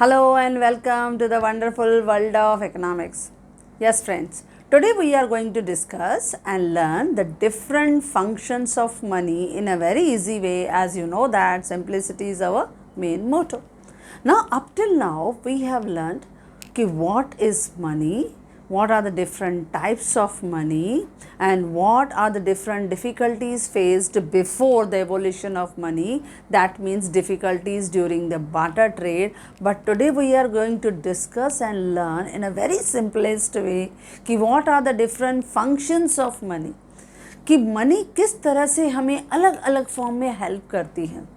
Hello and welcome to the wonderful world of economics. Yes, friends, today we are going to discuss and learn the different functions of money in a very easy way, as you know that simplicity is our main motto. Now, up till now, we have learned what is money, what are the different types of money, and what are the different difficulties faced before the evolution of money. That means difficulties during the barter trade. But today we are going to discuss and learn in a very simplest way what are the different functions of money, कि money किस तरह से हमें अलग अलग form में help करती है.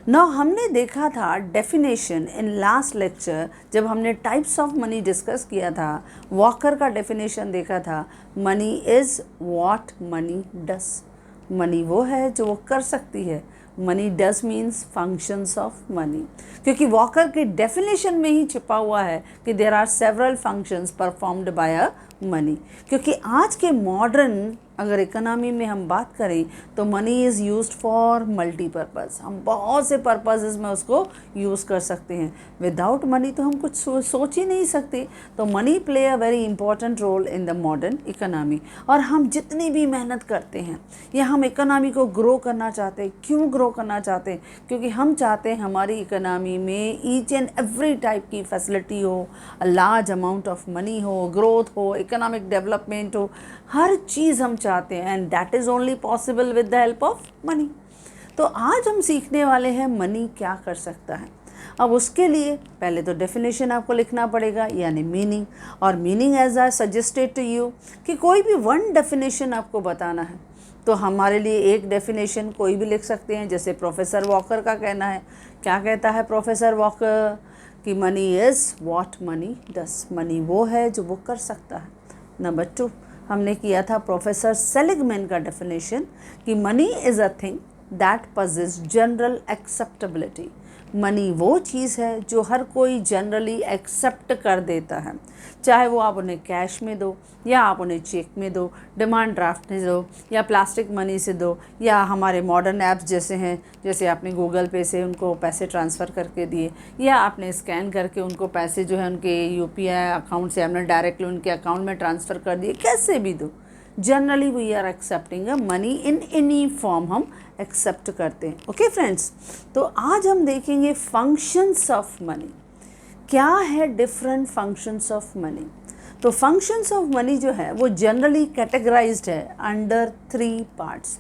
नाउ हमने देखा था डेफिनेशन इन लास्ट लेक्चर, जब हमने टाइप्स ऑफ मनी डिस्कस किया था. वॉकर का डेफिनेशन देखा था. Money is what money does. Money वो है जो वो कर सकती है. Money does means functions of money, क्योंकि वॉकर के डेफिनेशन में ही छिपा हुआ है कि there are several functions performed by a money. क्योंकि आज के मॉडर्न अगर इकोनॉमी में हम बात करें तो money is used for multipurpose. हम बहुत से पर्पसेस में उसको यूज़ कर सकते हैं. विदाउट मनी तो हम कुछ सोच ही नहीं सकते. तो money play a very important role in the modern economy. और हम जितनी भी मेहनत करते हैं या हम इकोनॉमी को ग्रो करना चाहते हैं. क्यों ग्रो करना चाहते हैं? क्योंकि हम चाहते हैं हमारी इकोनॉमी में ईच एंड एवरी टाइप की फैसिलिटी हो, लार्ज अमाउंट ऑफ मनी हो, ग्रोथ हो, इकोनॉमिक डेवलपमेंट हो, हर चीज़ हम चाहते हैं. And that is only possible with the help of money. तो आज हम सीखने वाले हैं मनी क्या कर सकता है. अब उसके लिए पहले तो डेफिनेशन आपको लिखना पड़ेगा, यानी मीनिंग. और meaning as I suggested to you कि कोई भी वन डेफिनेशन आपको बताना है तो हमारे लिए एक डेफिनेशन कोई भी लिख सकते हैं. जैसे प्रोफेसर वॉकर का कहना है. क्या कहता है प्रोफेसर वॉकर? कि money is what money does. Money वो है जो वो कर सकता है. नंबर 2 हमने किया था प्रोफेसर सेलिगमैन का डेफिनेशन कि money is a thing that possess general acceptability. Money वो चीज़ है जो हर कोई जनरली एक्सेप्ट कर देता है. चाहे वो आप उन्हें कैश में दो, या आप उन्हें चेक में दो, डिमांड ड्राफ्ट में दो, या प्लास्टिक मनी से दो, या हमारे मॉडर्न ऐप्स जैसे हैं, जैसे आपने गूगल पे से उनको पैसे ट्रांसफ़र करके दिए, या आपने स्कैन करके उनको पैसे जो है उनके यूपीआई अकाउंट से आपने डायरेक्टली उनके अकाउंट में ट्रांसफ़र कर दिए. कैसे भी दो, generally we are accepting a money in any form. हम एक्सेप्ट करते हैं. ओके फ्रेंड्स, तो आज हम देखेंगे फंक्शंस ऑफ मनी. क्या है डिफरेंट फंक्शंस ऑफ मनी? तो फंक्शंस ऑफ मनी जो है वो जनरली कैटेगराइज्ड है अंडर 3 पार्ट्स.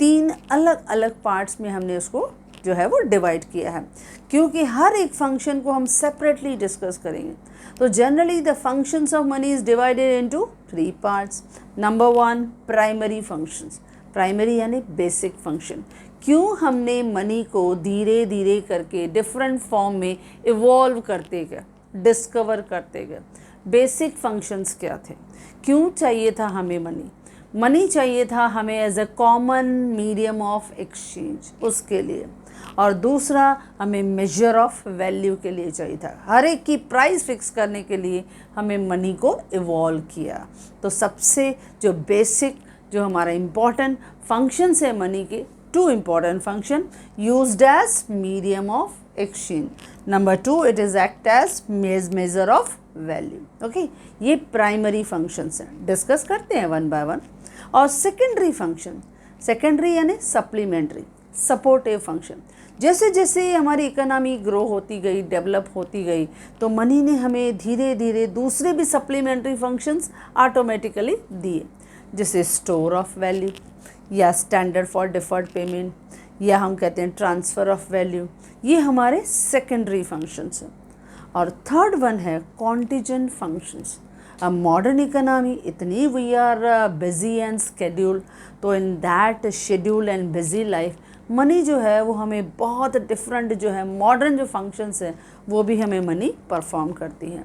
3 अलग अलग पार्ट्स में हमने उसको जो है वो डिवाइड किया है, क्योंकि हर एक फंक्शन को हम सेपरेटली डिस्कस करेंगे. तो generally the functions of money is divided into 3 parts. Number 1, primary functions. Primary यानी बेसिक फंक्शन. क्यों हमने मनी को धीरे धीरे करके डिफरेंट फॉर्म में इवॉल्व करते गए, डिस्कवर करते गए. बेसिक फंक्शंस क्या थे? क्यों चाहिए था हमें मनी? मनी चाहिए था हमें as a common medium of exchange, उसके लिए. और दूसरा, हमें मेजर ऑफ वैल्यू के लिए चाहिए था. हर एक की प्राइस फिक्स करने के लिए हमें मनी को इवॉल्व किया. तो सबसे जो बेसिक, जो हमारा इम्पॉर्टेंट फंक्शंस है मनी के, 2 important function used as medium of exchange. Number 2, it is act as measure of value. Okay, ये प्राइमरी फंक्शंस हैं. डिस्कस करते हैं वन बाय वन. और सेकेंडरी फंक्शन, सेकेंडरी यानी सप्लीमेंट्री, सपोर्टिव फंक्शन. जैसे जैसे हमारी इकोनॉमी ग्रो होती गई, डेवलप होती गई, तो मनी ने हमें धीरे धीरे दूसरे भी सप्लीमेंट्री फंक्शंस ऑटोमेटिकली दिए. जैसे स्टोर ऑफ वैल्यू, या स्टैंडर्ड फॉर डिफर्ड पेमेंट, या हम कहते हैं ट्रांसफ़र ऑफ वैल्यू. ये हमारे सेकेंडरी फंक्शंस हैं. और थर्ड वन है कॉन्टीजेंट फंक्शंस. अब मॉडर्न इकोनॉमी इतनी we are busy and schedule, तो in that schedule and busy life money जो है वो हमें बहुत डिफरेंट जो है मॉडर्न जो फंक्शंस हैं वो भी हमें मनी परफॉर्म करती हैं.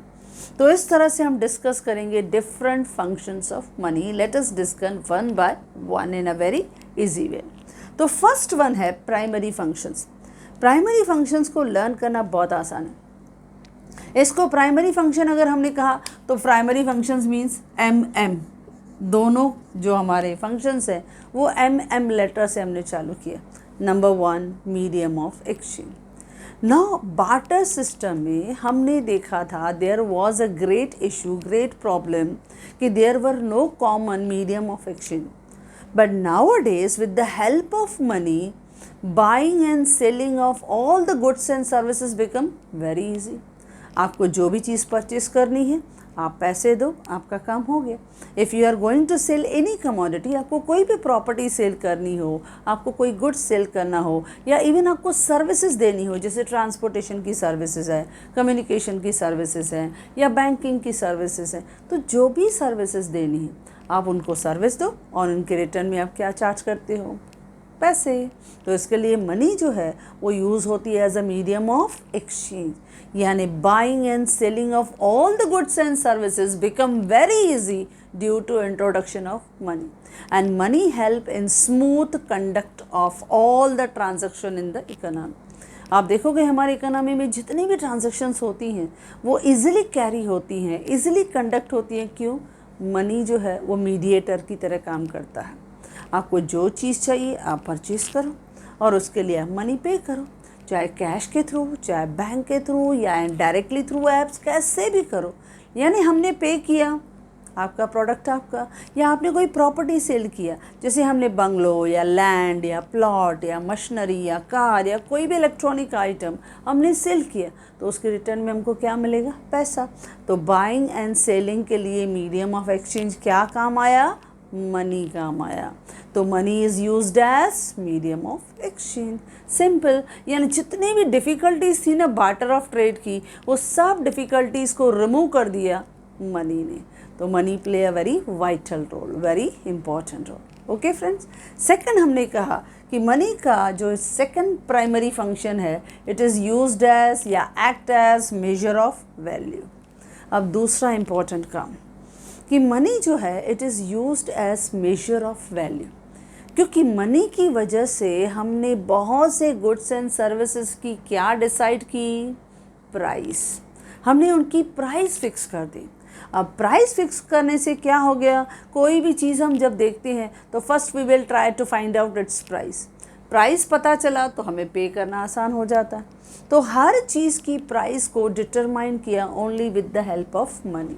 तो इस तरह से हम डिस्कस करेंगे different functions of money. Let us discuss one by one in a very easy way. तो फर्स्ट वन है प्राइमरी फंक्शंस. प्राइमरी फंक्शंस को लर्न करना बहुत आसान है. इसको प्राइमरी फंक्शन अगर हमने कहा तो प्राइमरी फंक्शंस मीन्स MM. दोनों जो हमारे फंक्शंस हैं वो MM लेटर से हमने चालू किया. Number 1, medium of exchange. Now barter system में हमने देखा था there was a great issue, great problem कि there were no common medium of exchange. But nowadays with the help of money, buying and selling of all the goods and services become very easy. आपको जो भी चीज़ purchase करनी है, आप पैसे दो, आपका काम हो गया. If you are going to sell any commodity, आपको कोई भी प्रॉपर्टी सेल करनी हो, आपको कोई गुड्स सेल करना हो, या इवन आपको सर्विसेज देनी हो, जैसे ट्रांसपोर्टेशन की सर्विसेज है, कम्युनिकेशन की सर्विसेज हैं, या बैंकिंग की सर्विसेज हैं, तो जो भी सर्विसेज देनी है आप उनको सर्विस दो और उनके रिटर्न में आप क्या चार्ज करते हो? पैसे. तो इसके लिए मनी जो है वो यूज़ होती है as a medium of exchange. यानी buying and selling of all the goods and services become very easy due to introduction of money. And money help in smooth conduct of all the transaction in the economy. आप देखोगे हमारे economy में जितनी भी transactions होती हैं वो easily carry होती हैं, इजीली कंडक्ट होती हैं. क्यों? मनी जो है वो मीडिएटर की तरह काम करता है. आपको जो चीज़ चाहिए आप परचेज़ करो और उसके लिए आप मनी पे करो, चाहे कैश के थ्रू, चाहे बैंक के थ्रू, या डायरेक्टली थ्रू ऐप्स, कैसे भी करो. यानी हमने पे किया, आपका प्रोडक्ट आपका, या आपने कोई प्रॉपर्टी सेल किया, जैसे हमने बंगलो या लैंड या प्लॉट या मशीनरी या कार या कोई भी इलेक्ट्रॉनिक आइटम हमने सेल किया, तो उसके रिटर्न में हमको क्या मिलेगा? पैसा. तो बाइंग एंड सेलिंग के लिए मीडियम ऑफ एक्सचेंज क्या काम आया? मनी काम आया. तो money is used as medium of exchange. Simple. यानी जितनी भी डिफ़िकल्टीज थी ना बार्टर ऑफ ट्रेड की, वो सब डिफ़िकल्टीज़ को रिमूव कर दिया मनी ने. तो money play a very vital role, very important role. Okay friends. Second हमने कहा कि मनी का जो सेकंड प्राइमरी फंक्शन है, इट इज़ यूज्ड एज या act as measure of value. अब दूसरा इंपॉर्टेंट काम कि मनी जो है it is used as measure of value, क्योंकि मनी की वजह से हमने बहुत से गुड्स एंड सर्विसेज की क्या डिसाइड की? प्राइस. हमने उनकी प्राइस फिक्स कर दी. अब प्राइस फिक्स करने से क्या हो गया? कोई भी चीज़ हम जब देखते हैं तो first we will try to find out its price. Price पता चला तो हमें पे करना आसान हो जाता है. तो हर चीज़ की प्राइस को डिटरमाइन किया only with the help of money.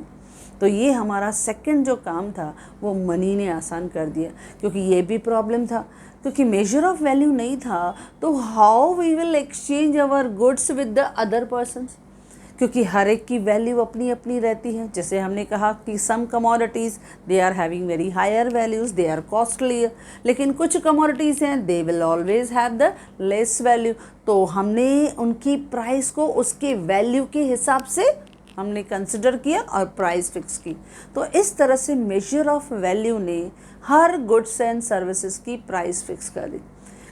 तो ये हमारा सेकंड जो काम था वो मनी ने आसान कर दिया, क्योंकि ये भी प्रॉब्लम था, क्योंकि मेजर ऑफ वैल्यू नहीं था तो how we will exchange our goods with the other persons, क्योंकि हर एक की वैल्यू अपनी अपनी रहती है. जैसे हमने कहा कि some commodities they are having very higher values, they are costly, लेकिन कुछ कमोडिटीज़ हैं they will always have the less value. तो हमने उनकी प्राइस को उसके वैल्यू के हिसाब से हमने कंसिडर किया और प्राइस फिक्स की. तो इस तरह से मेजर ऑफ वैल्यू ने हर गुड्स एंड सर्विसेज की प्राइस फिक्स कर दी.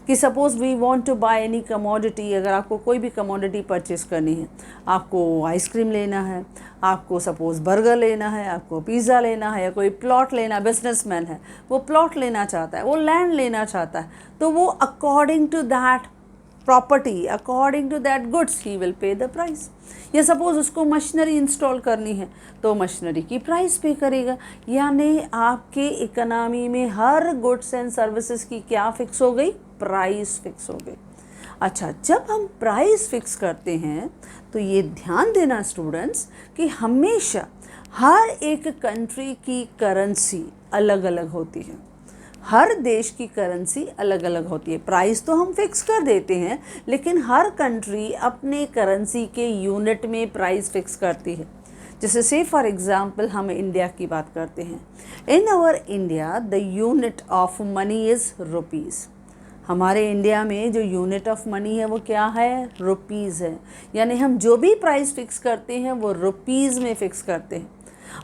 कि suppose we want to buy any commodity, अगर आपको कोई भी कमोडिटी परचेज़ करनी है, आपको आइसक्रीम लेना है, आपको सपोज़ बर्गर लेना है, आपको पिज़्ज़ा लेना है, या कोई प्लॉट लेना, बिजनेसमैन है वो प्लॉट लेना चाहता है, वो लैंड लेना चाहता है, तो वो according to that property, according to that goods ही विल पे द प्राइस. या सपोज़ उसको मशीनरी इंस्टॉल करनी है तो मशीनरी की प्राइस पे करेगा. यानी आपके इकोनॉमी में हर गुड्स एंड सर्विसेज की क्या फिक्स हो गई? प्राइस फिक्स हो गई. अच्छा, जब हम प्राइस फिक्स करते हैं तो ये ध्यान देना स्टूडेंट्स कि हमेशा हर एक कंट्री की करेंसी अलग अलग होती है. हर देश की करेंसी अलग अलग होती है. प्राइस तो हम फिक्स कर देते हैं, लेकिन हर कंट्री अपने करेंसी के यूनिट में प्राइस फिक्स करती है. जैसे से फॉर एग्जांपल हम इंडिया की बात करते हैं. In our India the unit of money is rupees. हमारे इंडिया में जो यूनिट ऑफ मनी है वो क्या है? रुपीज़ है. यानी हम जो भी प्राइस फिक्स करते हैं वो रुपीज़ में फ़िक्स करते हैं.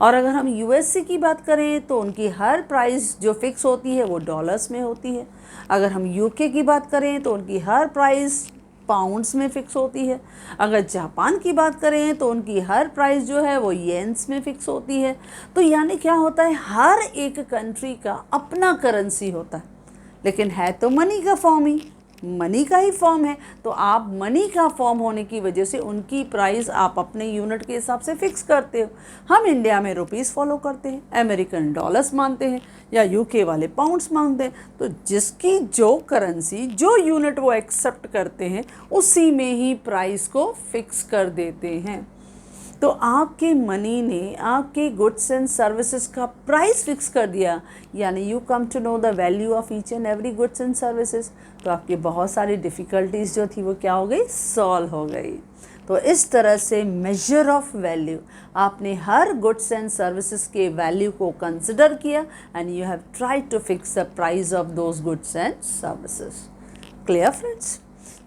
और अगर हम यूएसए की बात करें तो उनकी हर प्राइस जो फिक्स होती है वो डॉलर्स में होती है. अगर हम यूके की बात करें तो उनकी हर प्राइस पाउंड्स में फ़िक्स होती है. अगर जापान की बात करें तो उनकी हर प्राइस जो है वो येन्स में फ़िक्स होती है. तो यानी क्या होता है? हर एक कंट्री का अपना करेंसी होता है, लेकिन है तो मनी का फॉर्म ही. मनी का ही फॉर्म है, तो आप मनी का फॉर्म होने की वजह से उनकी प्राइस आप अपने यूनिट के हिसाब से फिक्स करते हो। हम इंडिया में रुपीस फॉलो करते हैं, अमेरिकन डॉलर्स मानते हैं, या यूके वाले पाउंड्स मानते हैं। तो जिसकी जो करेंसी, जो यूनिट वो एक्सेप्ट करते हैं, उसी में ही प्राइस को फिक्स कर देते हैं। तो आपके मनी ने आपके गुड्स एंड सर्विसेज का प्राइस फिक्स कर दिया, यानी you come to know the value of each and every goods and services. तो आपकी बहुत सारी डिफ़िकल्टीज जो थी वो क्या हो गई, सॉल्व हो गई। तो इस तरह से मेजर ऑफ वैल्यू, आपने हर गुड्स एंड सर्विसेज के वैल्यू को कंसिडर किया and you have tried to fix the price of those goods and services. Clear friends?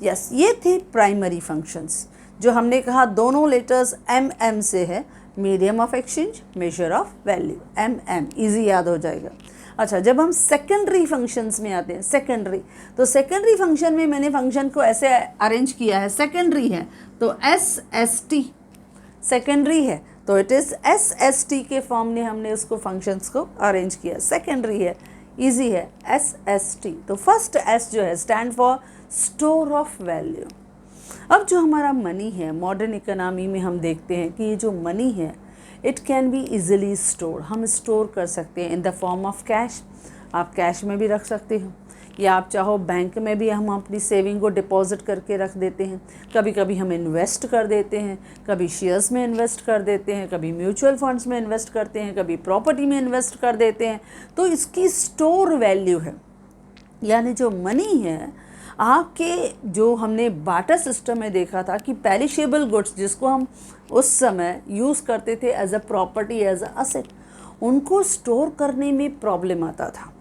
Yes, ये थे प्राइमरी फंक्शंस जो हमने कहा दोनों लेटर्स MM से है, medium of exchange, measure of value, MM, easy याद हो जाएगा। अच्छा, जब हम सेकेंडरी फंक्शंस में आते हैं, सेकेंडरी, तो सेकेंडरी फंक्शन में मैंने फंक्शन को ऐसे अरेंज किया है, सेकेंडरी है तो SST सेकेंडरी है, तो इट इज़ SST के फॉर्म में हमने उसको फंक्शंस को अरेंज किया। सेकेंडरी है, इजी है, SST। तो फर्स्ट S जो है stand for store of value. अब जो हमारा मनी है, मॉडर्न इकोनॉमी में हम देखते हैं कि ये जो मनी है it can be easily store, हम स्टोर कर सकते हैं in the form of cash. आप कैश में भी रख सकते हो, या आप चाहो बैंक में भी हम अपनी सेविंग को डिपॉजिट करके रख देते हैं। कभी कभी हम इन्वेस्ट कर देते हैं, कभी शेयर्स में इन्वेस्ट कर देते हैं, कभी म्यूचुअल फंड्स में इन्वेस्ट करते हैं, कभी प्रॉपर्टी में इन्वेस्ट कर देते हैं। तो इसकी स्टोर वैल्यू है, यानी जो मनी है आपके, जो हमने बाटर सिस्टम में देखा था कि पेरिशेबल गुड्स जिसको हम उस समय यूज़ करते थे as a property, as a asset, उनको स्टोर करने में प्रॉब्लम आता था,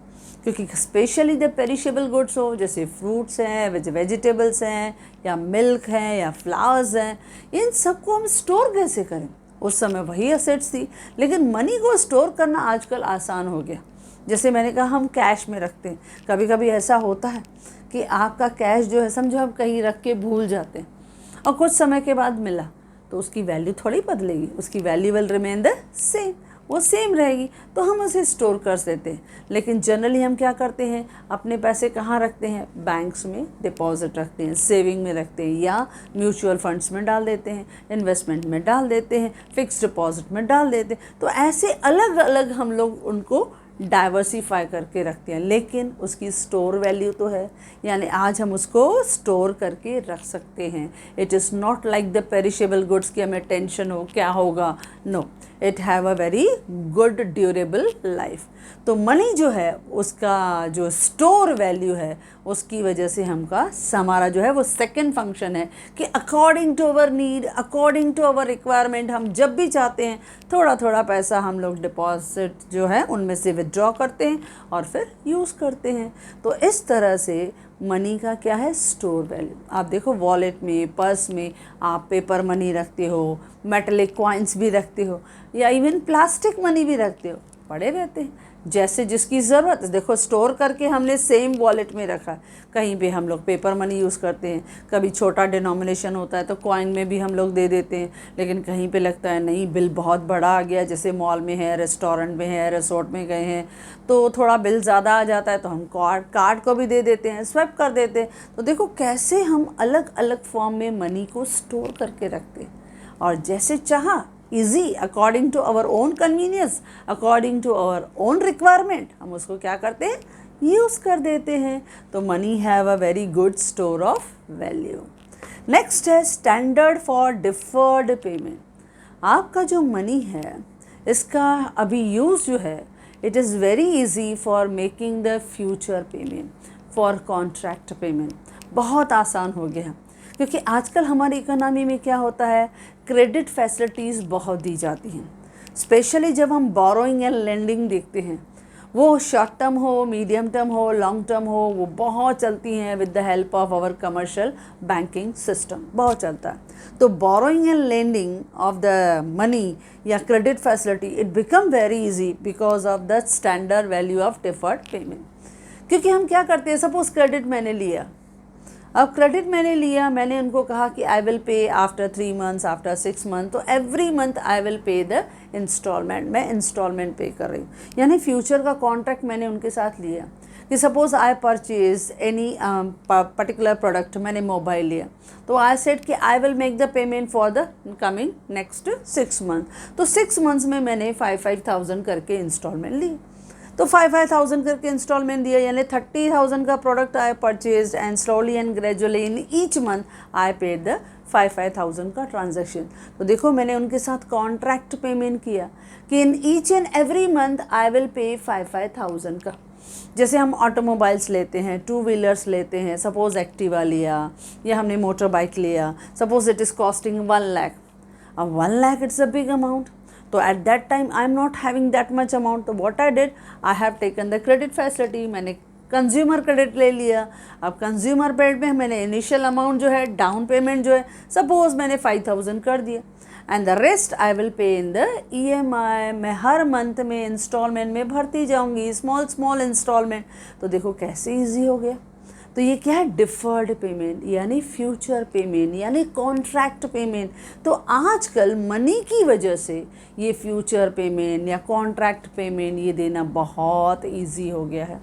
क्योंकि स्पेशली द पेरिशेबल गुड्स हो, जैसे फ्रूट्स हैं, वेजिटेबल्स हैं, या मिल्क हैं, या फ्लावर्स हैं, इन सबको हम स्टोर कैसे करें? उस समय वही असेट्स थी। लेकिन मनी को स्टोर करना आजकल आसान हो गया। जैसे मैंने कहा हम कैश में रखते हैं, कभी कभी ऐसा होता है कि आपका कैश जो है समझो आप कहीं रख के भूल जाते हैं और कुछ समय के बाद मिला, तो उसकी वैल्यू थोड़ी बदलेगी, उसकी value will remain the same, वो सेम रहेगी, तो हम उसे स्टोर कर देते हैं। लेकिन जनरली हम क्या करते हैं, अपने पैसे कहाँ रखते हैं? बैंक्स में डिपॉजिट रखते हैं, सेविंग में रखते हैं, या म्यूचुअल फंड्स में डाल देते हैं, इन्वेस्टमेंट में डाल देते हैं, फिक्स्ड डिपॉजिट में डाल देते हैं। तो ऐसे अलग अलग हम लोग उनको डाइवर्सिफाई करके रखते हैं, लेकिन उसकी स्टोर वैल्यू तो है, यानी आज हम उसको स्टोर करके रख सकते हैं। It is not like the perishable goods की हमें टेंशन हो क्या होगा, no, it have a very good durable life. तो मनी जो है उसका जो स्टोर वैल्यू है उसकी वजह से हमारा जो है वो सेकंड फंक्शन है कि according to our need, according to our requirement, हम जब भी चाहते हैं थोड़ा थोड़ा पैसा हम लोग डिपॉजिट जो है उनमें से विड्रॉ करते हैं और फिर यूज़ करते हैं। तो इस तरह से मनी का क्या है, स्टोर वैल्यू। आप देखो वॉलेट में, पर्स में आप पेपर मनी रखते हो, मेटलिक कॉइन्स भी रखते हो, या इवन प्लास्टिक मनी भी रखते हो, पड़े रहते हैं जैसे जिसकी ज़रूरत। देखो स्टोर करके हमने सेम वॉलेट में रखा है। कहीं पे हम लोग पेपर मनी यूज़ करते हैं, कभी छोटा डिनोमिनेशन होता है तो कॉइन में भी हम लोग दे देते हैं, लेकिन कहीं पे लगता है नहीं बिल बहुत बड़ा आ गया, जैसे मॉल में है, रेस्टोरेंट में है, रिसोर्ट में गए हैं, तो थोड़ा बिल ज़्यादा आ जाता है तो हम कार्ड को भी दे देते हैं, स्वैप कर देते हैं। तो देखो कैसे हम अलग अलग फॉर्म में मनी को स्टोर करके रखते हैं, और जैसे चाहा easy, according to our own convenience, according to our own requirement, हम उसको क्या करते हैं, यूज़ कर देते हैं। तो money have a very good store of value. Next है स्टैंडर्ड फॉर डिफर्ड पेमेंट। आपका जो मनी है इसका अभी यूज़ जो है, it is very easy for making the future payment, for contract payment. बहुत आसान हो गया, क्योंकि आजकल हमारी इकोनॉमी में क्या होता है, क्रेडिट फैसिलिटीज़ बहुत दी जाती हैं। स्पेशली जब हम बोरोइंग एंड लेंडिंग देखते हैं, वो शॉर्ट टर्म हो, मीडियम टर्म हो, लॉन्ग टर्म हो, वो बहुत चलती हैं with the help of our commercial banking system, बहुत चलता है। तो borrowing and lending of the money या credit facility, it become very easy because of the standard value of deferred payment. क्योंकि हम क्या करते हैं, सपोज क्रेडिट मैंने लिया, अब क्रेडिट मैंने लिया, मैंने उनको कहा कि I will pay after 3 months, after 6 month, तो every month I will pay the instalment, मैं इंस्टॉलमेंट पे कर रही हूँ। यानी फ्यूचर का कॉन्ट्रैक्ट मैंने उनके साथ लिया कि suppose I purchase any particular product, मैंने मोबाइल लिया, तो आई सेड कि I will make the payment for the coming next 6 month. तो 6 मंथ्स में मैंने 5,000 करके इंस्टॉलमेंट ली, तो 5,000 करके इंस्टॉलमेंट दिया, यानी 30,000 का product I purchase and slowly and gradually in each month I paid the 5,000 का ट्रांजैक्शन। तो देखो मैंने उनके साथ कॉन्ट्रैक्ट पेमेंट किया कि in each and every month I will पे 5,000 का। जैसे हम ऑटोमोबाइल्स लेते हैं, 2 व्हीलर्स लेते हैं, सपोज एक्टिवा लिया या हमने मोटर बाइक लिया, suppose it is costing 1 lakh. अब 1 lakh it's a big amount, तो at that time I am not having that much amount, तो what I did, I have taken the credit facility, मैंने consumer credit ले लिया। अब consumer credit में मैंने initial amount जो है, डाउन पेमेंट जो है, सपोज मैंने 5,000 कर दिया and the rest I will पे इन द EMI। मैं हर मंथ में इंस्टॉलमेंट में भरती जाऊंगी, स्मॉल इंस्टॉलमेंट। तो देखो कैसे ईजी हो गया। तो ये क्या है, डिफर्ड पेमेंट यानी फ्यूचर पेमेंट यानी कॉन्ट्रैक्ट पेमेंट। तो आजकल मनी की वजह से ये फ्यूचर पेमेंट या कॉन्ट्रैक्ट पेमेंट ये देना बहुत इजी हो गया है,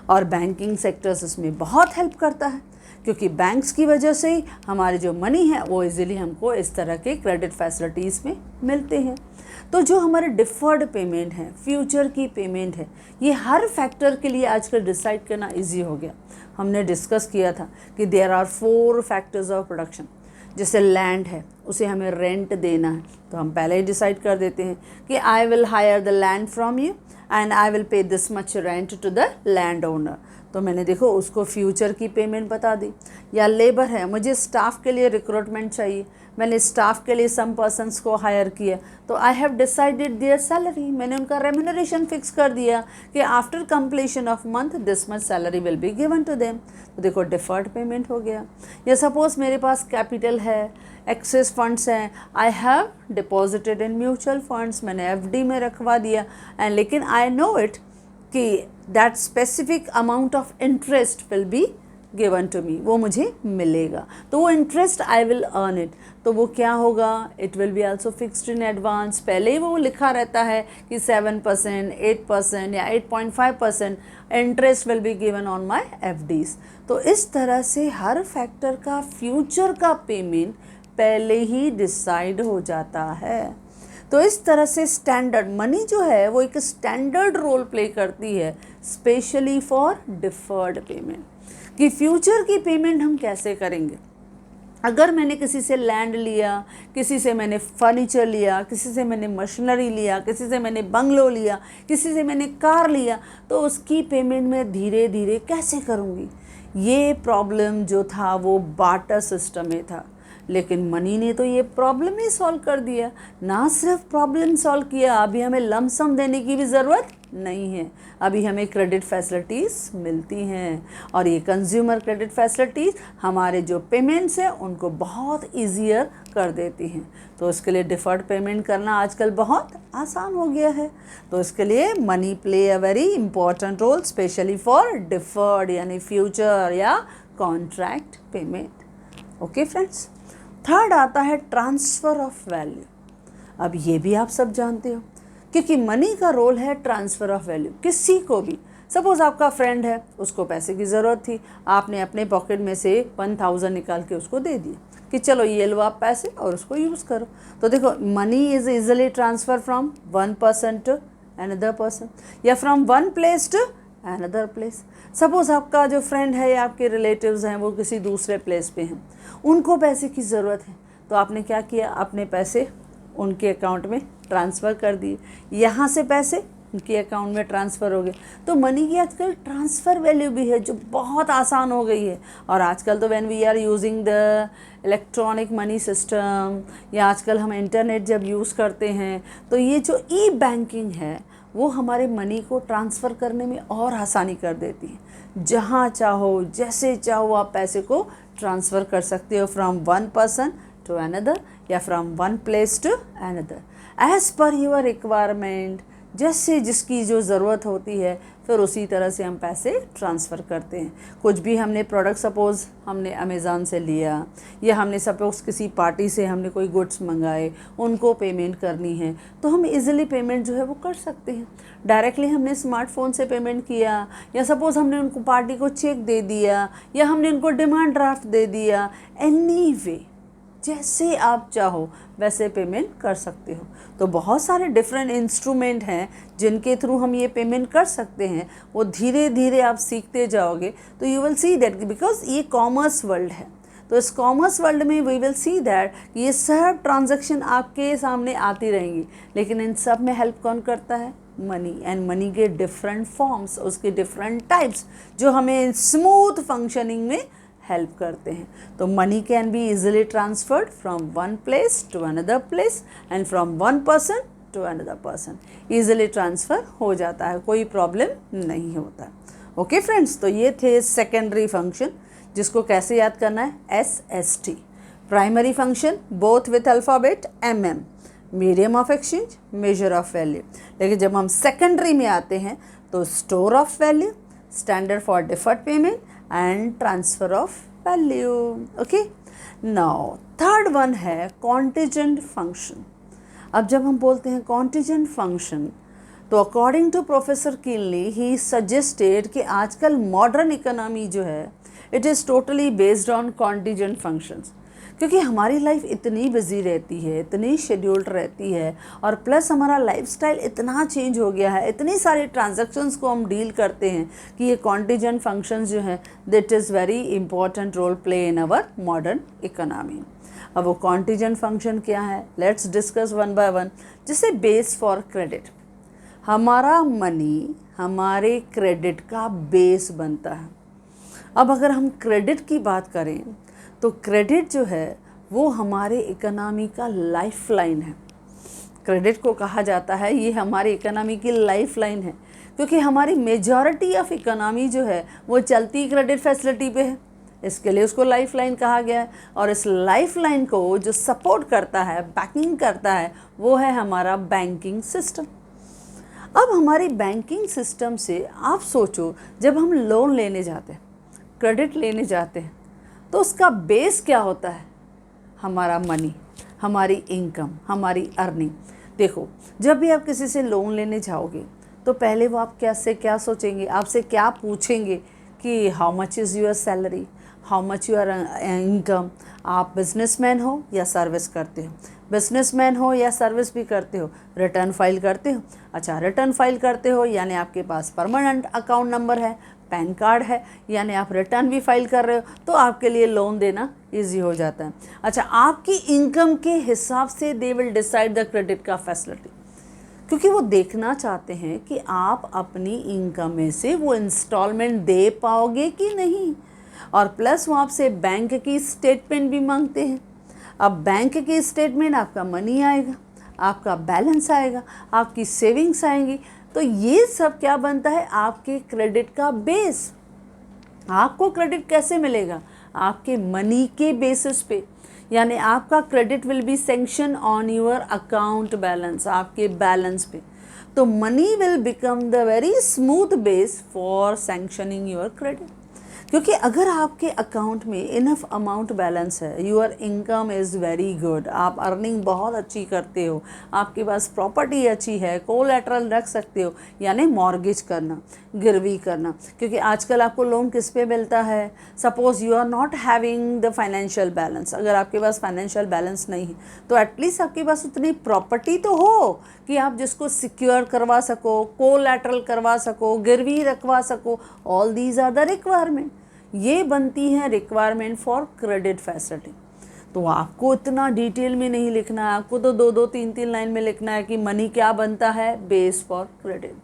और बैंकिंग सेक्टर्स इसमें बहुत हेल्प करता है, क्योंकि बैंक्स की वजह से ही हमारे जो मनी है वो इजीली हमको इस तरह के क्रेडिट फैसिलिटीज़ में मिलते हैं। तो जो हमारे डिफर्ड पेमेंट है, फ्यूचर की पेमेंट है, ये हर फैक्टर के लिए आजकल डिसाइड करना इजी हो गया। हमने डिस्कस किया था कि there are 4 factors of production. जैसे लैंड है, उसे हमें रेंट देना है, तो हम पहले ही डिसाइड कर देते हैं कि I will hire the land from you and I will pay this much rent to the land owner. तो मैंने देखो उसको फ्यूचर की पेमेंट बता दी। या लेबर है, मुझे स्टाफ के लिए रिक्रूटमेंट चाहिए, मैंने स्टाफ के लिए सम पर्सन्स को हायर किया, तो I have decided their salary, मैंने उनका रेम्यूनरेशन फिक्स कर दिया कि after completion of month this much salary will be given to them. तो देखो डिफर्ड पेमेंट हो गया। या सपोज मेरे पास कैपिटल है, एक्सेस फंड्स हैं, I have deposited in mutual funds, मैंने FD में रखवा दिया एंड लेकिन आई नो इट कि that specific amount of interest will be given to मी, वो मुझे मिलेगा, तो वो interest I will earn it. तो वो क्या होगा, it will be also fixed in advance. पहले ही वो लिखा रहता है कि 7%, 8% या 8.5% interest will be given on my FDs। तो इस तरह से हर फैक्टर का फ्यूचर का पेमेंट पहले ही डिसाइड हो जाता है। तो इस तरह से स्टैंडर्ड मनी जो है वो एक स्टैंडर्ड रोल प्ले करती है, स्पेशली फॉर डिफर्ड पेमेंट। कि फ्यूचर की पेमेंट हम कैसे करेंगे। अगर मैंने किसी से लैंड लिया, किसी से मैंने फर्नीचर लिया, किसी से मैंने मशीनरी लिया, किसी से मैंने बंगलो लिया, किसी से मैंने कार लिया, तो उसकी पेमेंट मैं धीरे धीरे कैसे करूँगी। ये प्रॉब्लम जो था वो बार्टर सिस्टम में था, लेकिन मनी ने तो ये प्रॉब्लम ही सॉल्व कर दिया। ना सिर्फ प्रॉब्लम सॉल्व किया, अभी हमें लमसम देने की भी ज़रूरत नहीं है, अभी हमें क्रेडिट फैसिलिटीज़ मिलती हैं, और ये कंज्यूमर क्रेडिट फैसिलिटीज़ हमारे जो पेमेंट्स हैं उनको बहुत ईजियर कर देती हैं। तो इसके लिए डिफ़र्ड पेमेंट करना आजकल बहुत आसान हो गया है। तो इसके लिए money play a very important role, specially for deferred यानी फ्यूचर या contract payment. Okay friends, third आता है ट्रांसफ़र ऑफ वैल्यू। अब ये भी आप सब जानते हो, क्योंकि मनी का रोल है ट्रांसफ़र ऑफ वैल्यू। किसी को भी, सपोज़ आपका फ्रेंड है, उसको पैसे की ज़रूरत थी, आपने अपने पॉकेट में से 1,000 निकाल के उसको दे दिया कि चलो ये लो आप पैसे और उसको यूज़ करो। तो देखो money is easily transfer from one person to another person, या from one place to another place. Suppose आपका जो फ्रेंड है या आपके रिलेटिव्स हैं वो किसी दूसरे प्लेस पे हैं, उनको पैसे की ज़रूरत है, तो आपने क्या किया, अपने पैसे उनके अकाउंट में ट्रांसफ़र कर दिए, यहाँ से पैसे उनके अकाउंट में ट्रांसफ़र हो गए। तो मनी की आजकल ट्रांसफ़र वैल्यू भी है जो बहुत आसान हो गई है। और आजकल तो when we are using the electronic money system, या आजकल हम इंटरनेट जब यूज़ करते हैं, तो ये जो ई-बैंकिंग है वो हमारे मनी को ट्रांसफ़र करने में और आसानी कर देती है। जहाँ चाहो, जैसे चाहो आप पैसे को ट्रांसफ़र कर सकते हो, from one person to another या from one place to another, as per your requirement, जैसे जिसकी जो ज़रूरत होती है फिर उसी तरह से हम पैसे ट्रांसफ़र करते हैं। कुछ भी हमने प्रोडक्ट सपोज़ हमने अमेज़ॉन से लिया या हमने सपोज़ किसी पार्टी से हमने कोई गुड्स मंगाए, उनको पेमेंट करनी है तो हम इजीली पेमेंट जो है वो कर सकते हैं। डायरेक्टली हमने स्मार्टफोन से पेमेंट किया या सपोज़ हमने उनको पार्टी को चेक दे दिया या हमने उनको डिमांड ड्राफ्ट दे दिया, एनी वे जैसे आप चाहो वैसे पेमेंट कर सकते हो। तो बहुत सारे डिफरेंट इंस्ट्रूमेंट हैं जिनके थ्रू हम ये पेमेंट कर सकते हैं। वो धीरे धीरे आप सीखते जाओगे तो you will see that, because ये कॉमर्स वर्ल्ड है, तो इस कॉमर्स वर्ल्ड में वी विल सी दैट ये सब ट्रांजैक्शन आपके सामने आती रहेंगी, लेकिन इन सब में हेल्प कौन करता है? मनी। एंड मनी के डिफरेंट फॉर्म्स, उसके डिफरेंट टाइप्स जो हमें स्मूथ फंक्शनिंग में हेल्प करते हैं। तो money can be easily transferred from one place to another place and from one person to another person. Easily transfer हो जाता है, कोई प्रॉब्लम नहीं होता। ओके फ्रेंड्स, तो ये थे सेकेंडरी फंक्शन जिसको कैसे याद करना है? SST। Primary function both with alphabet MM, medium of exchange, measure of value. लेकिन जब हम सेकेंडरी में आते हैं तो store of value, standard for deferred payment and transfer of value. Okay, now third one है कॉन्टिजेंट फंक्शन। अब जब हम बोलते हैं कॉन्टिजेंट फंक्शन तो अकॉर्डिंग टू प्रोफेसर किनली ही सजेस्टेड कि आजकल मॉडर्न इकोनॉमी जो है it is totally based on contingent functions, क्योंकि हमारी लाइफ इतनी बिजी रहती है, इतनी शेड्यूल्ड रहती है, और प्लस हमारा लाइफस्टाइल इतना चेंज हो गया है, इतनी सारी ट्रांजैक्शंस को हम डील करते हैं कि ये कॉन्टिजेंट फंक्शंस जो हैं that is very important role play in our modern economy. अब वो कॉन्टिजेंट फंक्शन क्या है? Let's discuss one by one. जैसे बेस फॉर क्रेडिट, हमारा मनी हमारे क्रेडिट का बेस बनता है। अब अगर हम क्रेडिट की बात करें तो क्रेडिट जो है वो हमारे इकोनॉमी का लाइफ लाइन है। क्रेडिट को कहा जाता है ये हमारी इकोनॉमी की लाइफ लाइन है, क्योंकि हमारी मेजॉरिटी ऑफ इकोनॉमी जो है वो चलती क्रेडिट फैसिलिटी पे है, इसके लिए उसको लाइफ लाइन कहा गया है। और इस लाइफ लाइन को जो सपोर्ट करता है, बैकिंग करता है, वो है हमारा बैंकिंग सिस्टम। अब हमारी बैंकिंग सिस्टम से आप सोचो, जब हम लोन लेने जाते हैं, क्रेडिट लेने जाते हैं, तो उसका बेस क्या होता है? हमारा मनी, हमारी इनकम, हमारी अर्निंग। देखो, जब भी आप किसी से लोन लेने जाओगे तो पहले वो आप कैसे क्या सोचेंगे, आपसे क्या पूछेंगे कि how much is your salary, how much your income, आप बिजनेसमैन हो या सर्विस करते हो, बिजनेसमैन हो या सर्विस भी करते हो, रिटर्न फाइल करते हो। अच्छा, रिटर्न फाइल करते हो यानी आपके पास परमानेंट अकाउंट नंबर है, पैन कार्ड है, यानी आप रिटर्न भी फाइल कर रहे हो, तो आपके लिए लोन देना इजी हो जाता है। अच्छा, आपकी इनकम के हिसाब से they will decide the credit का फैसिलिटी, क्योंकि वो देखना चाहते हैं कि आप अपनी इनकम में से वो इंस्टॉलमेंट दे पाओगे कि नहीं। और प्लस वो आपसे बैंक की स्टेटमेंट भी मांगते हैं। अब बैंक की स्टेटमेंट, आपका मनी आएगा, आपका बैलेंस आएगा, आपकी सेविंग्स आएंगी, तो ये सब क्या बनता है? आपके क्रेडिट का बेस। आपको क्रेडिट कैसे मिलेगा? आपके मनी के बेसिस पे, यानी आपका credit will be sanction on your account balance, आपके बैलेंस पे। तो money will become the very smooth base for sanctioning your credit, क्योंकि अगर आपके अकाउंट में इनफ अमाउंट बैलेंस है, your income is very good, आप अर्निंग बहुत अच्छी करते हो, आपके पास प्रॉपर्टी अच्छी है, कोलैटरल रख सकते हो, यानी मॉर्गेज करना, गिरवी करना। क्योंकि आजकल आपको लोन किस पे मिलता है? Suppose you are not having the financial balance, अगर आपके पास फाइनेंशियल बैलेंस नहीं है तो एटलीस्ट आपके पास उतनी प्रॉपर्टी तो हो कि आप जिसको सिक्योर करवा सको, कोलैटरल करवा सको, गिरवी रखवा सको। All these are the requirement. ये बनती है रिक्वायरमेंट फॉर क्रेडिट फैसिलिटी। तो आपको इतना डिटेल में नहीं लिखना है, आपको तो दो दो तीन तीन लाइन में लिखना है कि मनी क्या बनता है? Base for credit.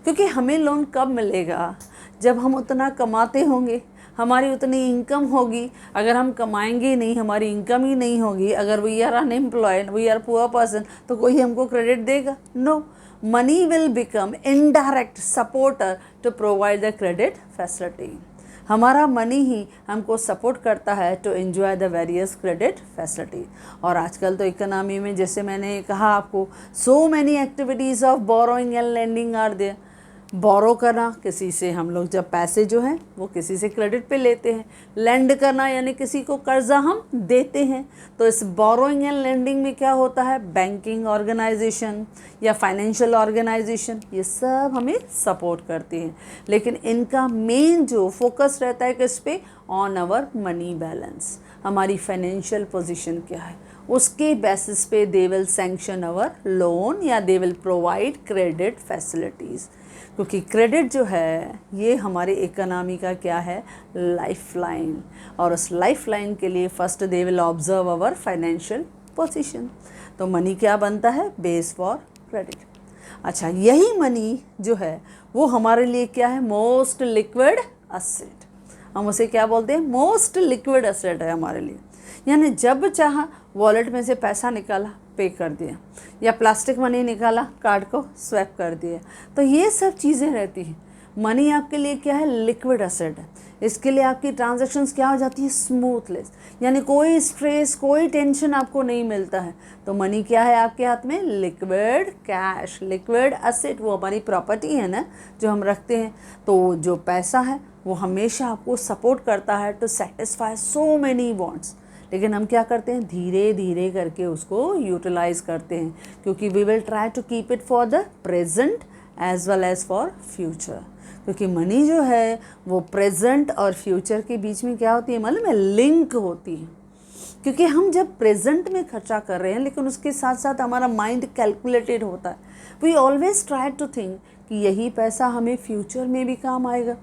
क्योंकि हमें लोन कब मिलेगा? जब हम उतना कमाते होंगे, हमारी उतनी इनकम होगी। अगर हम कमाएंगे नहीं, हमारी इनकम ही नहीं होगी, अगर we are unemployed, we are poor person, तो कोई हमको क्रेडिट देगा? No. Money will become indirect supporter to provide the credit facility. हमारा मनी ही हमको सपोर्ट करता है to enjoy the various credit facility. और आजकल तो इकोनॉमी में, जैसे मैंने कहा आपको, so many activities of borrowing and lending are there. Borrow करना, किसी से हम लोग जब पैसे जो हैं वो किसी से क्रेडिट पे लेते हैं। लेंड करना यानी किसी को कर्जा हम देते हैं। तो इस बोरोइंग एंड लेंडिंग में क्या होता है, बैंकिंग ऑर्गेनाइजेशन या फाइनेंशियल ऑर्गेनाइजेशन ये सब हमें सपोर्ट करती हैं। लेकिन इनका मेन जो फोकस रहता है किस पे, ऑन आवर मनी बैलेंस, हमारी फाइनेंशियल पोजीशन क्या है उसके बेसिस पे they will sanction our loan या they will provide credit facilities. क्योंकि क्रेडिट जो है ये हमारे इकोनॉमी का क्या है, लाइफ लाइन। और उस लाइफ लाइन के लिए first they will observe our financial position. तो मनी क्या बनता है, बेस फॉर क्रेडिट। अच्छा, यही मनी जो है वो हमारे लिए क्या है, मोस्ट लिक्विड असेट। हम उसे क्या बोलते हैं, मोस्ट लिक्विड असेट है हमारे लिए। यानी जब चाहा वॉलेट में से पैसा निकाला, पे कर दिया, या प्लास्टिक मनी निकाला, कार्ड को स्वैप कर दिया। तो ये सब चीज़ें रहती हैं। मनी आपके लिए क्या है, लिक्विड असेट है। इसके लिए आपकी ट्रांजैक्शंस क्या हो जाती है, स्मूथलेस, यानी कोई स्ट्रेस, कोई टेंशन आपको नहीं मिलता है। तो मनी क्या है आपके हाथ में, लिक्विड कैश, लिक्विड असेट, वो हमारी प्रॉपर्टी है ना जो हम रखते हैं। तो जो पैसा है वो हमेशा आपको सपोर्ट करता है to satisfy so many wants. लेकिन हम क्या करते हैं, धीरे धीरे करके उसको यूटिलाइज करते हैं, क्योंकि we will try to keep it for the present as well as for future. क्योंकि मनी जो है वो प्रेजेंट और फ्यूचर के बीच में क्या होती है, मतलब में लिंक होती है। क्योंकि हम जब प्रेजेंट में खर्चा कर रहे हैं, लेकिन उसके साथ साथ हमारा माइंड कैलकुलेटेड होता है। We always try to think कि यही पैसा हमें फ्यूचर में भी काम आएगा।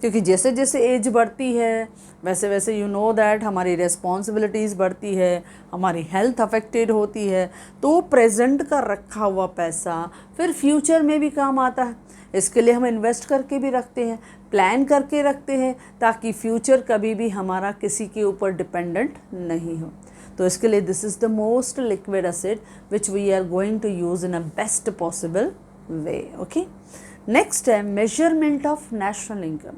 क्योंकि जैसे जैसे एज बढ़ती है वैसे वैसे यू नो दैट हमारी रिस्पॉन्सिबिलिटीज़ बढ़ती है, हमारी हेल्थ अफेक्टेड होती है। तो प्रेजेंट का रखा हुआ पैसा फिर फ्यूचर में भी काम आता है। इसके लिए हम इन्वेस्ट करके भी रखते हैं, प्लान करके रखते हैं, ताकि फ्यूचर कभी भी हमारा किसी के ऊपर डिपेंडेंट नहीं हो। तो इसके लिए this is the most liquid asset which we are going to use in a best possible way. Okay, next है मेजरमेंट ऑफ नेशनल इनकम।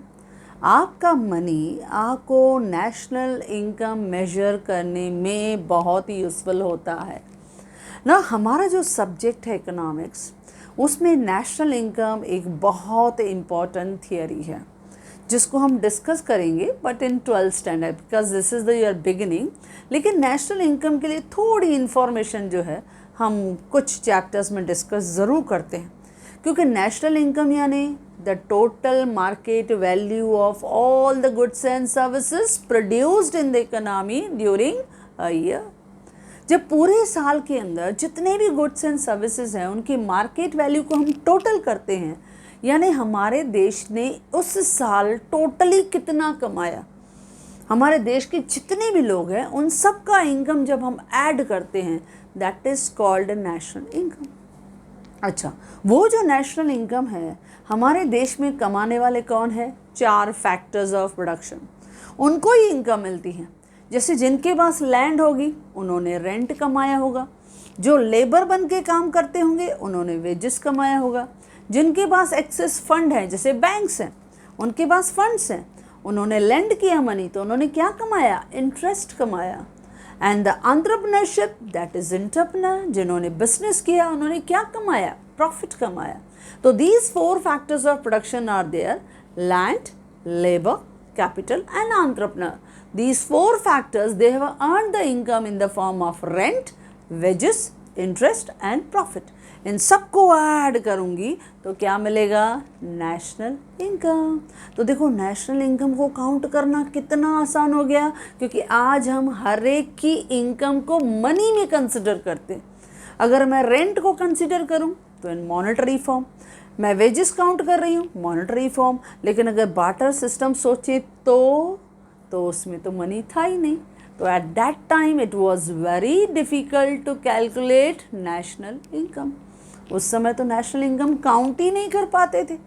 आपका मनी आपको नेशनल इनकम मेजर करने में बहुत ही यूज़फुल होता है ना। हमारा जो सब्जेक्ट है इकोनॉमिक्स, उसमें नेशनल इनकम एक बहुत इम्पॉर्टेंट थियरी है जिसको हम डिस्कस करेंगे, but in 12th standard, because this is the your beginning. लेकिन नेशनल इनकम के लिए थोड़ी इन्फॉर्मेशन जो है हम कुछ चैप्टर्स में डिस्कस ज़रूर करते हैं। क्योंकि नेशनल इनकम यानी the total market value of all the goods and services produced in the economy during a year. जब पूरे साल के अंदर जितने भी गुड्स एंड सर्विसेज हैं उनकी मार्केट वैल्यू को हम टोटल करते हैं, यानी हमारे देश ने उस साल टोटली कितना कमाया, हमारे देश के जितने भी लोग हैं उन सब का इनकम जब हम ऐड करते हैं, that is called national income. अच्छा, वो जो नेशनल इनकम है हमारे देश में कमाने वाले कौन है, 4 फैक्टर्स ऑफ प्रोडक्शन, उनको ही इनकम मिलती है। जैसे जिनके पास लैंड होगी उन्होंने रेंट कमाया होगा, जो लेबर बन के काम करते होंगे उन्होंने वेजेस कमाया होगा, जिनके पास एक्सेस फंड है जैसे बैंक्स हैं उनके पास फंड्स हैं, उन्होंने लेंड किया मनी तो उन्होंने क्या कमाया, इंटरेस्ट कमाया। And the entrepreneurship, that is entrepreneur, जिन्होंने बिजनेस किया उन्होंने क्या कमाया, प्रॉफिट कमाया। तो these 4 factors of production are there, land, labour, capital and entrepreneur. These 4 factors, they have earned the income in the form of rent, wages, interest and profit. इन सबको add करूँगी तो क्या मिलेगा, नेशनल इनकम। तो देखो national income को count करना कितना आसान हो गया, क्योंकि आज हम हर एक की इनकम को मनी में कंसिडर करते हैं। अगर मैं रेंट को कंसिडर करूँ तो इन मॉनेटरी फॉर्म, मैं वेजेस काउंट कर रही हूँ मॉनेटरी फॉर्म, लेकिन अगर बार्टर सिस्टम सोचे तो उसमें तो मनी था ही नहीं। तो at that time it was very difficult to calculate national income. उस समय तो नेशनल इनकम काउंट ही नहीं कर पाते थे।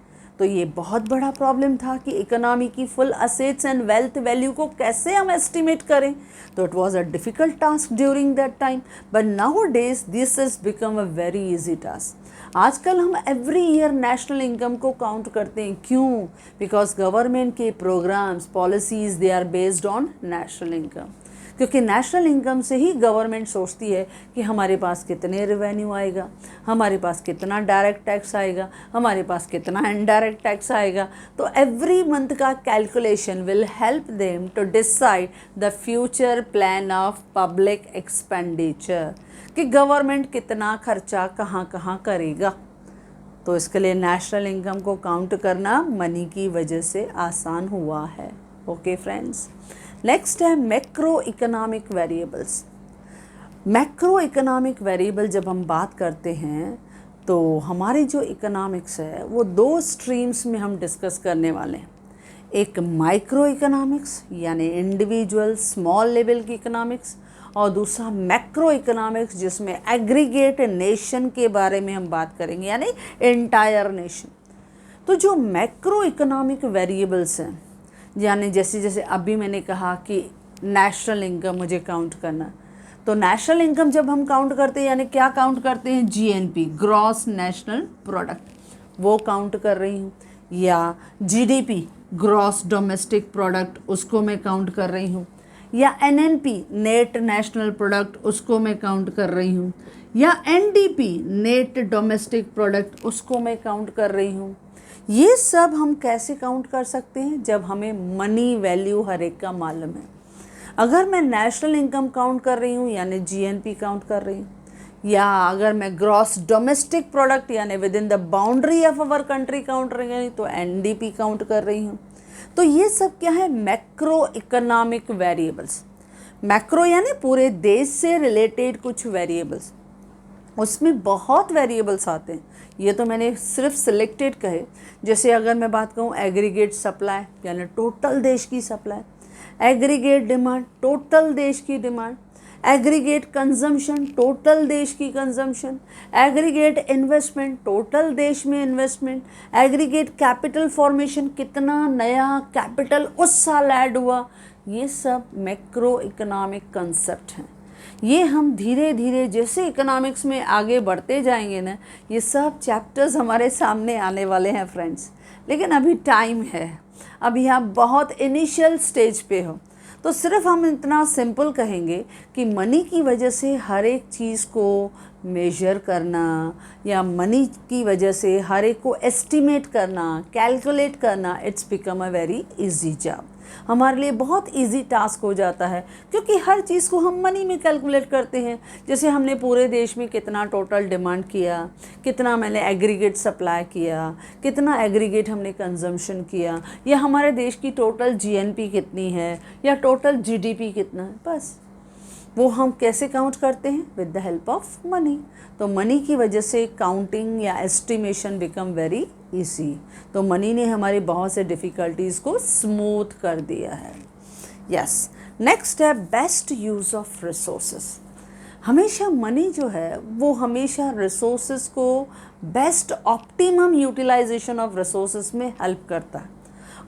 तो ये बहुत बड़ा प्रॉब्लम था कि इकोनॉमी की full assets and wealth value को कैसे हम एस्टिमेट करें। तो it was a difficult task during that time, but nowadays this is become a very easy task. आजकल हम एवरी ईयर नेशनल इनकम को काउंट करते हैं। क्यों? बिकॉज गवर्नमेंट के programmes policies they are based on national income, क्योंकि national income से ही गवर्नमेंट सोचती है कि हमारे पास कितने रेवेन्यू आएगा, हमारे पास कितना डायरेक्ट टैक्स आएगा, हमारे पास कितना इनडायरेक्ट टैक्स आएगा। तो एवरी मंथ का calculation will help them to decide the future plan of public expenditure, कि गवर्नमेंट कितना खर्चा कहाँ कहाँ करेगा। तो इसके लिए नेशनल इनकम को काउंट करना मनी की वजह से आसान हुआ है। ओके फ्रेंड्स, नेक्स्ट है macro economic variables. Macro economic variable जब हम बात करते हैं तो हमारी जो इकोनॉमिक्स है वो दो स्ट्रीम्स में हम डिस्कस करने वाले हैं। एक माइक्रो इकोनॉमिक्स यानी इंडिविजुअल स्मॉल लेवल की इकोनॉमिक्स, और दूसरा मैक्रो इकोनॉमिक्स जिसमें एग्रीगेट नेशन के बारे में हम बात करेंगे, यानी एंटायर नेशन। तो जो मैक्रो इकोनॉमिक वेरिएबल्स हैं, यानी जैसे जैसे अभी मैंने कहा कि नेशनल इनकम मुझे काउंट करना, तो नेशनल इनकम जब हम काउंट करते हैं यानी क्या काउंट करते हैं, जीएनपी ग्रॉस नेशनल प्रोडक्ट, वो काउंट कर रही हूँ, या जीडीपी ग्रॉस डोमेस्टिक प्रोडक्ट उसको मैं काउंट कर रही हूँ, या एनएनपी नेट नेशनल प्रोडक्ट उसको मैं काउंट कर रही हूँ, या एनडीपी नेट डोमेस्टिक प्रोडक्ट उसको मैं काउंट कर रही हूँ। ये सब हम कैसे काउंट कर सकते हैं? जब हमें मनी वैल्यू हर एक का मालूम है। अगर मैं नेशनल इनकम काउंट कर रही हूँ यानी जीएनपी काउंट कर रही हूँ, या अगर मैं ग्रॉस डोमेस्टिक प्रोडक्ट यानी with in the boundary of our country count कर रही हूँ तो एनडीपी काउंट कर रही हूँ। तो ये सब क्या है? Macro economic variables. मैक्रो यानी पूरे देश से रिलेटेड कुछ वेरिएबल्स, उसमें बहुत वेरिएबल्स आते हैं। ये तो मैंने सिर्फ सिलेक्टेड कहे। जैसे अगर मैं बात कहूँ एग्रीगेट सप्लाई यानी टोटल देश की सप्लाई, एग्रीगेट डिमांड टोटल देश की डिमांड, एग्रीगेट कंजम्पशन टोटल देश की कंजम्पशन, एग्रीगेट इन्वेस्टमेंट टोटल देश में इन्वेस्टमेंट, एग्रीगेट कैपिटल फॉर्मेशन कितना नया कैपिटल उस साल ऐड हुआ। ये सब मैक्रो इकोनॉमिक कंसेप्ट हैं। ये हम धीरे धीरे जैसे इकोनॉमिक्स में आगे बढ़ते जाएंगे ना, ये सब चैप्टर्स हमारे सामने आने वाले हैं फ्रेंड्स। लेकिन अभी टाइम है, अभी आप बहुत इनिशियल स्टेज पे हो, तो सिर्फ हम इतना सिंपल कहेंगे कि मनी की वजह से हर एक चीज़ को मेजर करना या मनी की वजह से हर एक को एस्टिमेट करना, कैलकुलेट करना, it's become a very easy job. हमारे लिए बहुत इजी टास्क हो जाता है, क्योंकि हर चीज़ को हम मनी में कैलकुलेट करते हैं। जैसे हमने पूरे देश में कितना टोटल डिमांड किया, कितना मैंने एग्रीगेट सप्लाई किया, कितना एग्रीगेट हमने कंजम्पशन किया, या हमारे देश की टोटल जीएनपी कितनी है, या टोटल जीडीपी कितना है, बस वो हम कैसे काउंट करते हैं? With the help of money. तो मनी की वजह से काउंटिंग या एस्टिमेशन बिकम वेरी इजी। तो मनी ने हमारी बहुत से डिफ़िकल्टीज़ को स्मूथ कर दिया है। यस, नेक्स्ट है बेस्ट यूज़ ऑफ रिसोर्सेस। हमेशा मनी जो है वो हमेशा रिसोर्सेस को best optimum utilisation of resources में हेल्प करता है।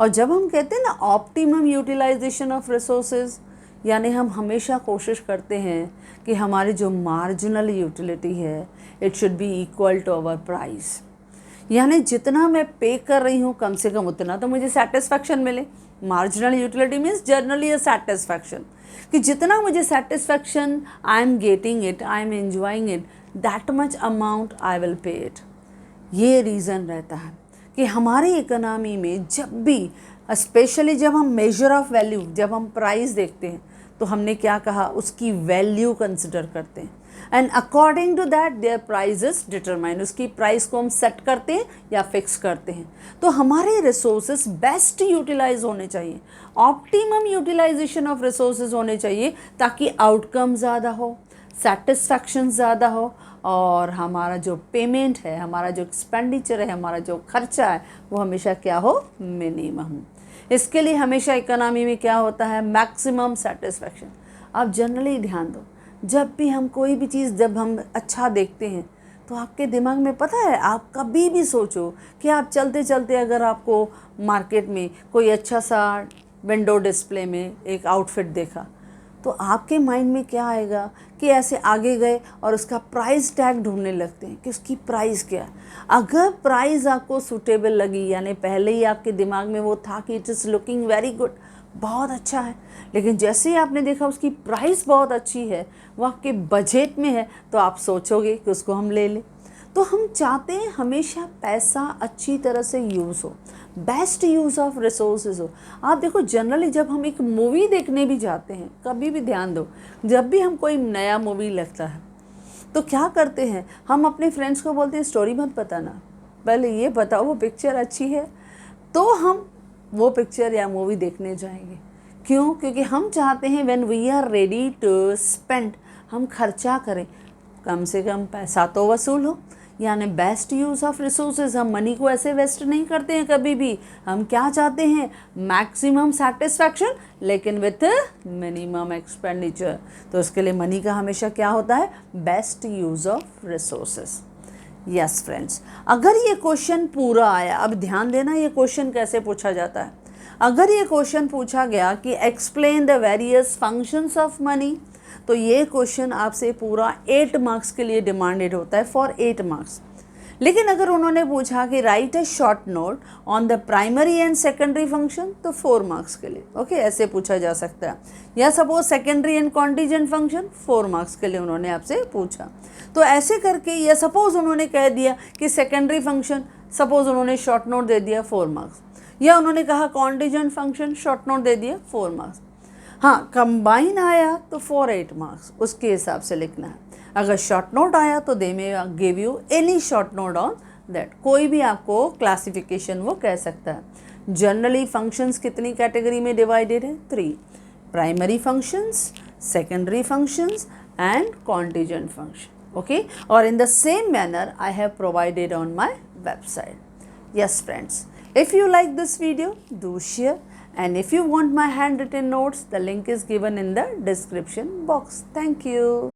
और जब हम कहते हैं ना ऑप्टिमम यूटिलाइजेशन ऑफ रिसोर्सेज, यानी हम हमेशा कोशिश करते हैं कि हमारी जो मार्जिनल यूटिलिटी है it should be equal to our price, यानी जितना मैं पे कर रही हूँ कम से कम उतना तो मुझे सेटिस्फैक्शन मिले। मार्जिनल यूटिलिटी मीन्स जनरली अ सेटिस्फैक्शन, कि जितना मुझे satisfaction I am getting it, I am enjoying it, that much amount I will पे इट। ये रीज़न रहता है कि हमारी इकोनॉमी में जब भी, स्पेशली जब हम मेजर ऑफ वैल्यू, जब हम प्राइस देखते हैं तो हमने क्या कहा, उसकी वैल्यू कंसिडर करते हैं, and according to that their prices determine, उसकी प्राइस को हम सेट करते हैं या फिक्स करते हैं। तो हमारे रिसोर्सेज बेस्ट यूटिलाइज होने चाहिए, ऑप्टिमम यूटिलाइजेशन ऑफ रिसोर्सेज होने चाहिए, ताकि आउटकम ज़्यादा हो, सेटिस्फैक्शन ज़्यादा हो, और हमारा जो पेमेंट है, हमारा जो एक्सपेंडिचर है, हमारा जो खर्चा है वो हमेशा क्या हो, मिनिमम। इसके लिए हमेशा इकोनॉमी में क्या होता है, मैक्सिमम सेटिस्फैक्शन। आप जनरली ध्यान दो, जब भी हम कोई भी चीज़ जब हम अच्छा देखते हैं तो आपके दिमाग में पता है, आप कभी भी सोचो कि आप चलते चलते अगर आपको मार्केट में कोई अच्छा सा विंडो डिस्प्ले में एक आउटफिट देखा, तो आपके माइंड में क्या आएगा कि ऐसे आगे गए और उसका प्राइस टैग ढूंढने लगते हैं कि उसकी प्राइस क्या है। अगर प्राइस आपको सूटेबल लगी, यानी पहले ही आपके दिमाग में वो था कि it is looking very good, बहुत अच्छा है, लेकिन जैसे ही आपने देखा उसकी प्राइस बहुत अच्छी है, वो आपके बजट में है, तो आप सोचोगे कि उसको हम ले लें। तो हम चाहते हैं हमेशा पैसा अच्छी तरह से यूज़ हो, बेस्ट यूज़ ऑफ रिसोर्सेज हो। आप देखो, जनरली जब हम एक मूवी देखने भी जाते हैं, कभी भी ध्यान दो, जब भी हम कोई नया मूवी लगता है तो क्या करते हैं, हम अपने फ्रेंड्स को बोलते हैं स्टोरी मत बताना, पहले ये बताओ वो पिक्चर अच्छी है तो हम वो पिक्चर या मूवी देखने जाएंगे। क्यों? क्योंकि हम चाहते हैं when we are ready to spend, हम खर्चा करें, कम से कम पैसा तो वसूल हो, यानी बेस्ट यूज़ ऑफ रिसोर्सेज। हम मनी को ऐसे वेस्ट नहीं करते हैं कभी भी। हम क्या चाहते हैं? मैक्सिमम सेटिस्फैक्शन, लेकिन विथ मिनिमम एक्सपेंडिचर। तो उसके लिए मनी का हमेशा क्या होता है? Best use of resources. Yes friends, अगर ये क्वेश्चन पूरा आया, अब ध्यान देना ये क्वेश्चन कैसे पूछा जाता है। अगर ये क्वेश्चन पूछा गया कि explain the various functions of money, तो ये क्वेश्चन आपसे पूरा 8 मार्क्स के लिए डिमांडेड होता है, फॉर 8 मार्क्स। लेकिन अगर उन्होंने पूछा कि right a short note on the primary and secondary function, तो 4 मार्क्स के लिए, ओके, ऐसे पूछा जा सकता है। या suppose secondary and contingent function, 4 marks के लिए उन्होंने आपसे पूछा। तो ऐसे करके, या सपोज उन्होंने कह दिया कि सेकेंडरी फंक्शन, सपोज उन्होंने शॉर्ट नोट दे दिया 4 मार्क्स, या उन्होंने कहा कॉन्टीजेंट फंक्शन, शॉर्ट नोट दे दिया 4 मार्क्स। हाँ, कंबाइन आया तो फॉर 8 मार्क्स, उसके हिसाब से लिखना है। अगर शॉर्ट नोट आया तो दे में give you any short note on that, कोई भी आपको क्लासिफिकेशन वो कह सकता है। जनरली फंक्शंस कितनी कैटेगरी में डिवाइडेड है? 3, primary functions, secondary functions and contingent function, okay. और in the same manner I have provided on my website. Yes friends, if you like this video, do share, and if you want my handwritten notes, the link is given in the description box. Thank you.